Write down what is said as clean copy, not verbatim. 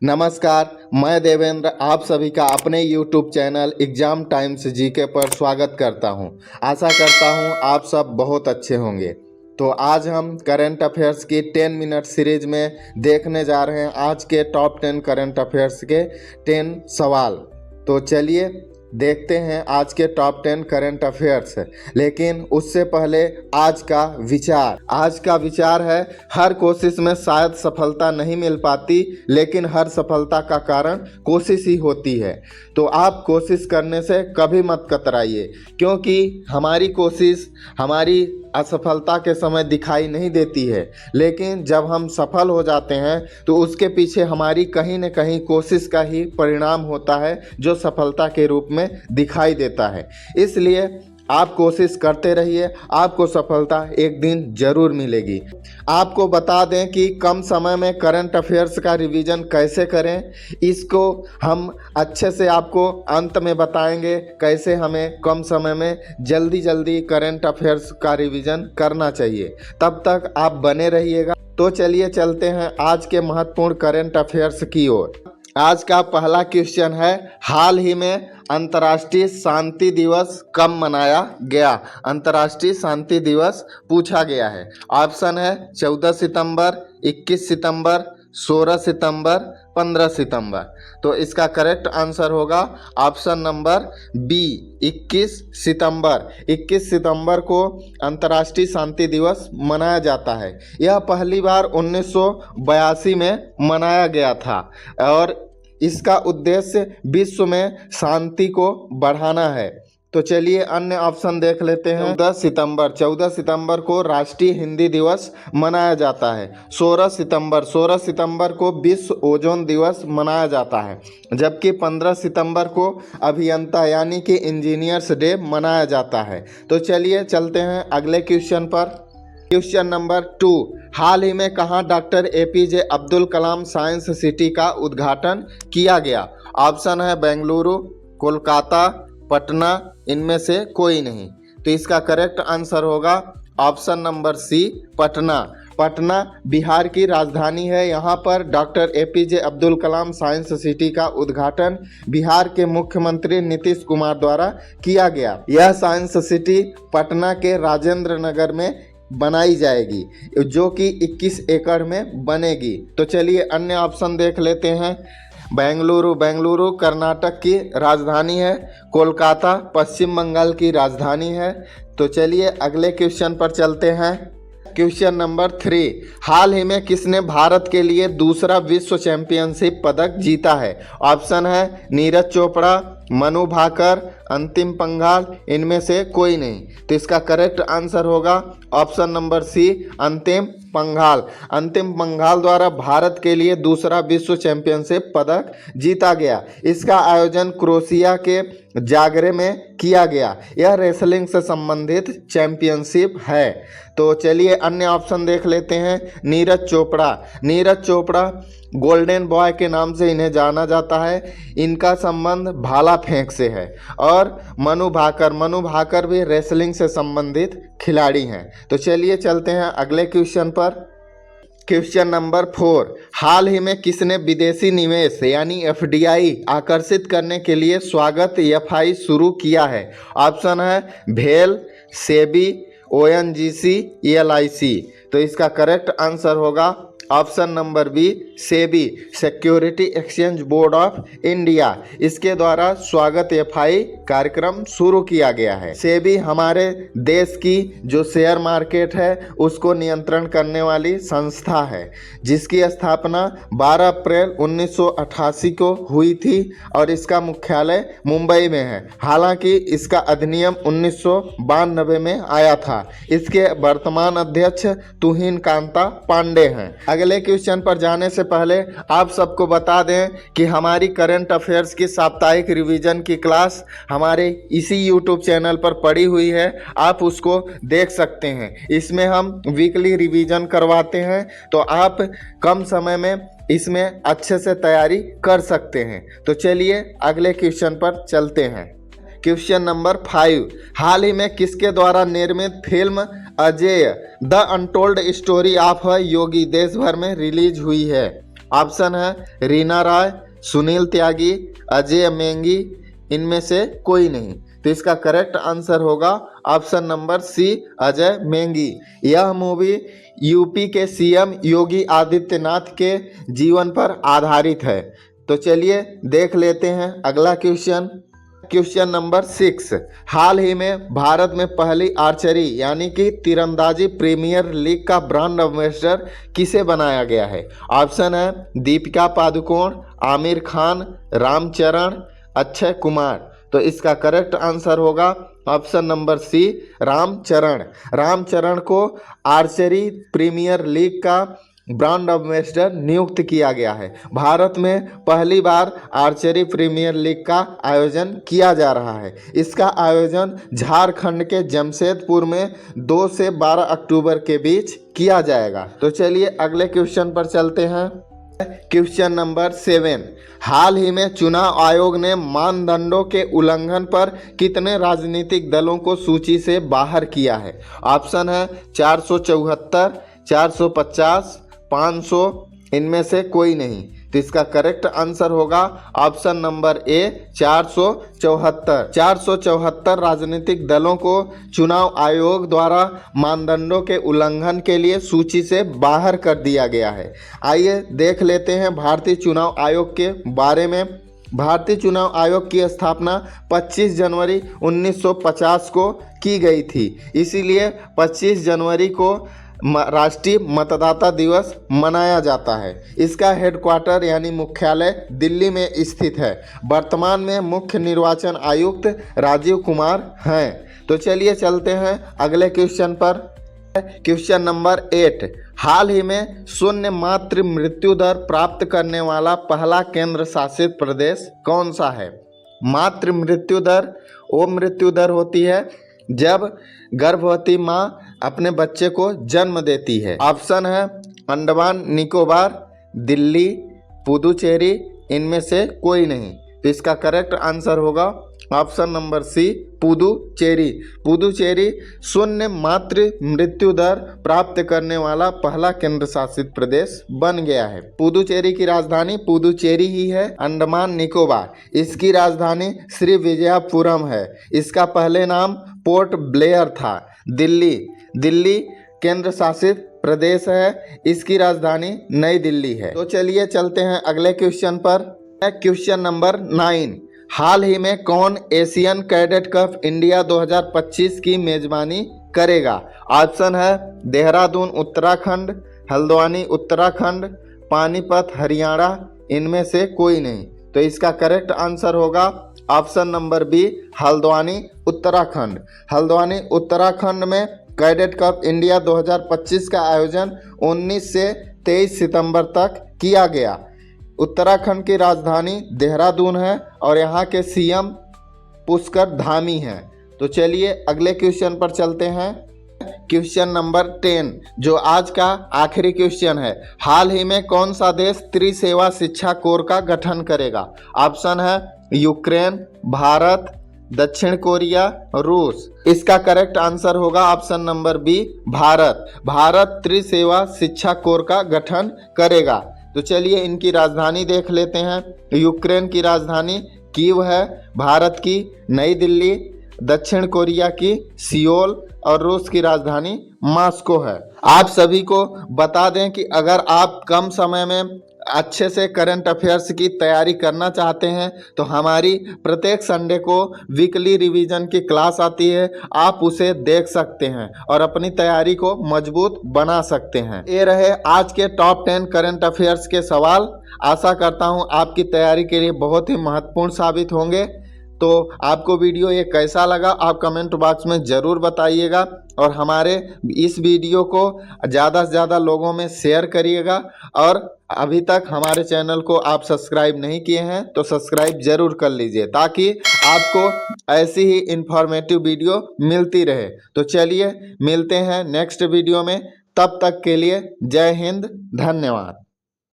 नमस्कार, मैं देवेंद्र आप सभी का अपने YouTube channel exam times GK पर स्वागत करता हूं। आशा करता हूं आप सब बहुत अच्छे होंगे। तो आज हम करंट अफेयर्स की 10 मिनट सीरीज में देखने जा रहे हैं आज के टॉप 10 करंट अफेयर्स के 10 सवाल। तो चलिए देखते हैं आज के टॉप 10 करंट अफेयर्स। लेकिन उससे पहले आज का विचार है, हर कोशिश में शायद सफलता नहीं मिल पाती, लेकिन हर सफलता का कारण कोशिश ही होती है। तो आप कोशिश करने से कभी मत कतराइए, क्योंकि हमारी कोशिश हमारी असफलता के समय दिखाई नहीं देती है, लेकिन जब हम सफल हो जाते हैं तो उसके पीछे हमारी कहीं न कहीं कोशिश का ही परिणाम होता है, जो सफलता के रूप में दिखाई देता है। इसलिए आप कोशिश करते रहिए, आपको सफलता एक दिन जरूर मिलेगी। आपको बता दें कि कम समय में करंट अफेयर्स का रिवीजन कैसे करें, इसको हम अच्छे से आपको अंत में बताएंगे, कैसे हमें कम समय में जल्दी करंट अफेयर्स का रिवीजन करना चाहिए। तब तक आप बने रहिएगा। तो चलिए चलते हैं आज के महत्वपूर्ण करंट अफेयर्स की ओर। आज का पहला क्वेश्चन है, हाल ही में अंतर्राष्ट्रीय शांति दिवस कब मनाया गया? अंतर्राष्ट्रीय शांति दिवस पूछा गया है। ऑप्शन है 14 सितंबर, 21 सितंबर, 16 सितंबर, 15 सितंबर। तो इसका करेक्ट आंसर होगा ऑप्शन नंबर बी, 21 सितंबर। 21 सितंबर को अंतर्राष्ट्रीय शांति दिवस मनाया जाता है। यह पहली बार 1982 में मनाया गया था और इसका उद्देश्य विश्व में शांति को बढ़ाना है। तो चलिए अन्य ऑप्शन देख लेते हैं। 14 सितंबर को राष्ट्रीय हिंदी दिवस मनाया जाता है। 16 सितंबर को विश्व ओजोन दिवस मनाया जाता है, जबकि 15 सितंबर को अभियंता यानी कि इंजीनियर्स डे मनाया जाता है। तो चलिए चलते हैं अगले क्वेश्चन पर। क्वेश्चन नंबर 2, हाल ही में कहाँ doctor APJ Abdul Kalam science city का उद्घाटन किया गया? ऑप्शन है बेंगलुरु, कोलकाता, पटना, इनमें से कोई नहीं। तो इसका करेक्ट आंसर होगा option number C, Patna. Patna Bihar की राजधानी है। यहाँ पर doctor APJ Abdul Kalam science city का उद्घाटन बिहार के मुख्यमंत्री नीतीश कुमार द्वारा किया गया। यह साइंस सिटी पटना के राजेंद्र नगर में बनाई जाएगी, जो कि 21 एकड़ में बनेगी। तो चलिए अन्य ऑप्शन देख लेते हैं। बेंगलुरु कर्नाटक की राजधानी है, कोलकाता पश्चिम बंगाल की राजधानी है। तो चलिए अगले क्वेश्चन पर चलते हैं। क्वेश्चन नंबर 3, हाल ही में किसने भारत के लिए दूसरा विश्व चैंपियनशिप पदक जीता है? ऑप्शन है नीरज चोपड़ा, मनु भाकर, अंतिम पंघाल, इनमें से कोई नहीं। तो इसका करेक्ट आंसर होगा ऑप्शन नंबर सी, अंतिम पंघाल। अंतिम पंघाल द्वारा भारत के लिए दूसरा विश्व चैंपियनशिप पदक जीता गया। इसका आयोजन क्रोएशिया के जागरे में किया गया। यह रेसलिंग से संबंधित चैंपियनशिप है। तो चलिए अन्य ऑप्शन देख लेते हैं। नीरज चोपड़ा गोल्डन बॉय के नाम से इन्हें जाना जाता है। इनका संबंध भाला फेंक से है। और मनु भाकर भी रेसलिंग से संबंधित खिलाड़ी हैं। तो चलिए चलते हैं अगले क्वेश्चन पर। क्वेश्चन नंबर 4, हाल ही में किसने विदेशी निवेश यानी FDI आकर्षित करने के लिए स्वागत FI शुरू किया है? ऑप्शन है भेल, सेबी, ONGC, LIC। तो इसका करेक्ट आंसर होगा option number B, SEBI, security exchange board of India. इसके द्वारा स्वागत FI कार्यक्रम शुरू किया गया है। सेबी हमारे देश की जो शेयर मार्केट है उसको नियंत्रण करने वाली संस्था है, जिसकी स्थापना 12 अप्रैल 1988 को हुई थी और इसका मुख्यालय मुंबई में है। हालांकि इसका अधिनियम 1992 में आया था। इसके वर्तमान अध्यक्ष तुहिन कांता पांडे हैं। अगले क्वेश्चन पर जाने से पहले आप सबको बता दें कि हमारी करंट अफेयर्स की साप्ताहिक रिवीजन की क्लास हमारे इसी YouTube चैनल पर पड़ी हुई है, आप उसको देख सकते हैं। इसमें हम वीकली रिवीजन करवाते हैं, तो आप कम समय में इसमें अच्छे से तैयारी कर सकते हैं। तो चलिए अगले क्वेश्चन पर चलते हैं। क्वेश्चन नंबर 5, हाल ही में किसके द्वारा निर्मित फिल्म अजेय द अनटोल्ड स्टोरी ऑफ योगी देश भर में रिलीज हुई है? ऑप्शन है रीना राय, सुनील त्यागी, अजय मेंगी, इनमें से कोई नहीं। तो इसका करेक्ट आंसर होगा ऑप्शन नंबर सी, अजय मेंगी। यह मूवी यूपी के सीएम योगी आदित्यनाथ के जीवन पर आधारित है। तो चलिए देख लेते हैं अगला क्वेश्चन। क्वेश्चन नंबर 6, हाल ही में भारत में पहली आर्चरी यानी कि तीरंदाजी प्रीमियर लीग का ब्रांड एम्बेसडर किसे बनाया गया है? ऑप्शन है दीपिका पादुकोण, आमिर खान, रामचरण, अक्षय कुमार। तो इसका करेक्ट आंसर होगा option number C, Ramcharan. Ramcharan को आर्चरी प्रीमियर लीग का ब्रांड एम्बेसडर नियुक्त किया गया है। भारत में पहली बार आर्चरी प्रीमियर लीग का आयोजन किया जा रहा है। इसका आयोजन झारखंड के जमशेदपुर में 2 से 12 अक्टूबर के बीच किया जाएगा। तो चलिए अगले क्वेश्चन पर चलते हैं। क्वेश्चन नंबर 7, हाल ही में चुनाव आयोग ने मानदंडों के उल्लंघन पर कितने राजनीतिक दलों को सूची से बाहर किया है? ऑप्शन है 474, 450, 500, इनमें से कोई नहीं। तो इसका करेक्ट आंसर होगा ऑप्शन नंबर ए, 474। 474 राजनीतिक दलों को चुनाव आयोग द्वारा मानदंडों के उल्लंघन के लिए सूची से बाहर कर दिया गया है। आइए देख लेते हैं भारतीय चुनाव आयोग के बारे में। भारतीय चुनाव आयोग की स्थापना 25 जनवरी 1950 को की गई थी। इसीलिए 25 जनवरी को राष्ट्रीय मतदाता दिवस मनाया जाता है। इसका हेडक्वार्टर यानी मुख्यालय दिल्ली में स्थित है। वर्तमान में मुख्य निर्वाचन आयुक्त राजीव कुमार हैं। तो चलिए चलते हैं अगले क्वेश्चन पर। क्वेश्चन नंबर 8, हाल ही में शून्य मातृ मृत्यु दर प्राप्त करने वाला पहला केंद्र शासित प्रदेश कौन सा है? मातृ मृत्यु दर वो मृत्यु दर होती है जब गर्भवती माँ अपने बच्चे को जन्म देती है। ऑप्शन है अंडमान निकोबार, दिल्ली, पुदुचेरी, इनमें से कोई नहीं। तो इसका करेक्ट आंसर होगा option number C, Puducherry. Puducherry शून्य मातृ मृत्यु दर प्राप्त करने वाला पहला केंद्र शासित प्रदेश बन गया है। पुदुचेरी की राजधानी पुदुचेरी ही है। अंडमान निकोबार, इसकी राजधानी श्री विजयपुरम है। इसका पहले नाम पोर्ट ब्लेयर था। दिल्ली केंद्र शासित प्रदेश है। इसकी राजधानी नई दिल्ली है। तो चलिए चलते हैं अगले क्वेश्चन पर। क्वेश्चन नंबर 9, हाल ही में कौन एशियन कैडेट कप इंडिया 2025 की मेजबानी करेगा? ऑप्शन है देहरादून उत्तराखंड, हल्द्वानी उत्तराखंड, पानीपत हरियाणा, इनमें से कोई नहीं। तो इसका करेक्ट आंसर होगा option number B, Haldwani Uttarakhand. Haldwani Uttarakhand में कैडेट कप इंडिया 2025 का आयोजन 19 से 23 सितंबर तक किया गया। उत्तराखंड की राजधानी देहरादून है और यहाँ के सीएम पुष्कर धामी हैं। तो चलिए अगले क्वेश्चन पर चलते हैं। क्वेश्चन नंबर 10, जो आज का आखिरी क्वेश्चन है, हाल ही में कौन सा देश त्रिसेवा शिक्षा कोर का गठन करेगा? ऑप्शन है यूक्रेन, भारत, दक्षिण कोरिया, रूस। इसका करेक्ट आंसर होगा option number B, Bharat. Bharat त्रिसेवा शिक्षा कोर का गठन करेगा। तो चलिए इनकी राजधानी देख लेते हैं। यूक्रेन की राजधानी कीव है, भारत की नई दिल्ली, दक्षिण कोरिया की सियोल और रूस की राजधानी मॉस्को है। आप सभी को बता दें कि अगर आप कम समय में अच्छे से करंट अफेयर्स की तैयारी करना चाहते हैं तो हमारी प्रत्येक संडे को वीकली रिवीजन की क्लास आती है। आप उसे देख सकते हैं और अपनी तैयारी को मजबूत बना सकते हैं। ये रहे आज के टॉप 10 करंट अफेयर्स के सवाल। आशा करता हूँ आपकी तैयारी के लिए बहुत ही महत्वपूर्ण साबित होंगे। तो आपको वीडियो ये कैसा लगा आप कमेंट बॉक्स में ज़रूर बताइएगा और हमारे इस वीडियो को ज़्यादा से ज़्यादा लोगों में शेयर करिएगा। और अभी तक हमारे चैनल को आप सब्सक्राइब नहीं किए हैं तो सब्सक्राइब ज़रूर कर लीजिए ताकि आपको ऐसी ही इंफॉर्मेटिव वीडियो मिलती रहे। तो चलिए मिलते हैं नेक्स्ट वीडियो में, तब तक के लिए जय हिंद, धन्यवाद।